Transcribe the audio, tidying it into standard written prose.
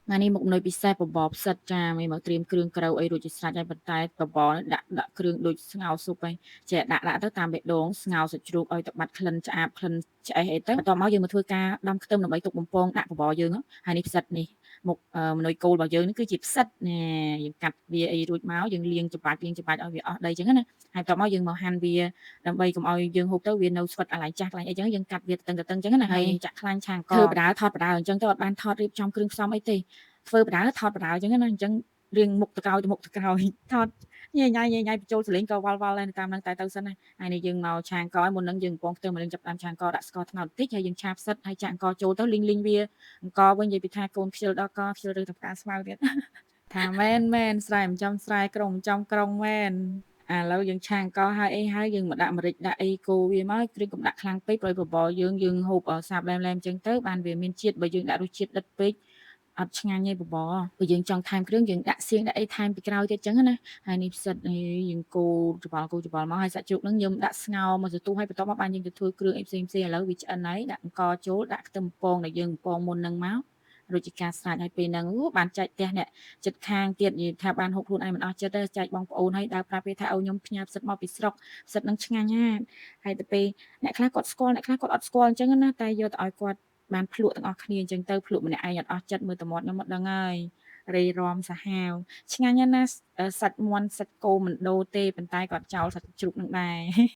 ថ្ងៃនេះមុខម្ហូបពិសេសបបរផ្សិតចាមានមកត្រៀមគ្រឿងក្រៅអីរួចជាស្រេចហើយប៉ុន្តែបបរដាក់គ្រឿងដូចស្ងោរស៊ុបហ្នឹងចេះដាក់ទៅតាមបេះដូងស្ងោរសាច់ជ្រូកឲ្យទៅបាត់ក្លិនឆ្អាបក្លិនឆ្អេះអីទៅបន្ទាប់មកយើងមកធ្វើការដំខ្ទឹមដើម្បីទុកបំពងដាក់បបរយើងហើយនេះផ្សិតនេះមុខម្នួយគោលរបស់យើងនេះគឺជាផ្សិតណែយើងកាត់វាអីរួចមកយើងលាងច្បាច់ឲ្យវាអស់ដីចឹងណាហើយបន្ទាប់មកយើងមកហាន់វាដើម្បីកុំឲ្យយើងហូបទៅវានៅស្វិតកន្លែងចាស់កន្លែងអីចឹងយើងកាត់វាតឹងចឹងណាហើយចាក់ខ្លាញ់ឆាងកធ្វើបដាថតបដាអញ្ចឹងទៅអត់បានថតរៀបចំគ្រឿងផ្សំអីទេធ្វើបដាថតបដាអញ្ចឹងណាអញ្ចឹងរៀងមុខទៅក្រោយទៅមុខទៅក្រោយថតញ៉ៃបញ្ចូលសលេងក៏វល់ដែរតាមហ្នឹងតែទៅសិនណាហើយនេះយើងមកឆាងកឲ្យមុនហ្នឹងយើងកំពុងខ្ទឹមមកយើងចាប់តាមឆាងកដាក់ស្ករត្នោតបន្តិចហើយយើងឆាផ្សិតហើយចាក់អង្ករចូលទៅលីងវាអង្ករវិញនិយាយពីថាកូនខ្ជិលដល់កខ្ជិលឬទៅផ្កាស្មៅទៀតថាមែនស្រែចំស្រែក្រុងចំក្រុងមែនឥឡូវយើងឆាងកហើយអីហើយយើងមកដាក់ម្រេចដាក់អីកូរវាមកគ្រឿងកុំដាក់ខ្លាំងពេកព្រោះបបរយើងហូបសាបឡែមអញ្ចឹងទៅបានវាមានជាតិបើយើងដាក់រសជាតិដិតពេកអត់ឆ្ងាញ់ទេបបរបើយើងចង់ថែមគ្រឿងយើងដាក់សៀងដាក់អីថែមពីក្រោយទៀតចឹងណាហើយនេះផ្សិតយើងកូរច្បល់មកហើយសាច់ជ្រូកហ្នឹងយើងដាក់ស្ងោរមកសន្ទុះហើយបន្ទាប់មកបានយើងទៅធ្វើគ្រឿងអីផ្សេងឥឡូវវាឆ្អិនហើយដាក់អង្ករចូលដាក់ខ្ទឹមពងដែលយើងពងមុនហ្នឹងមករួចជាការស្រេចហើយពេលហ្នឹងបានចែកផ្ទះអ្នកចិត្តខាងទៀតនិយាយថាបានហូបខ្លួនឯងមិនអស់ចិត្តទេចែកបងប្អូនហើយដើរប្រាប់គេថាឲ្យខ្ញុំផ្ញើផ្សិតមកពីស្រុកផ្សិតហ្នឹងឆ្ងាញ់ណាស់ហើយទៅពេលអ្នកខ្លះគាត់ស្គាល់អ្នកខ្លះគាត់អត់ស្គាល់អញ្ចឹងណាតែយកទៅឲ្យគាត់បានភ្លក់ទាំងអស់គ្នាអញ្ចឹងទៅភ្លក់ម្នាក់ឯងអត់អស់ចិត្តមើលតែមាត់ខ្ញុំអត់ដឹងហើយរេរាំសាហាវឆ្ងាញ់ណាស់សាច់មាន់សាច់គោមិនដូរទេប៉ុន្តែគាត់ចោលសាច់ជ្រូកនឹងដែរ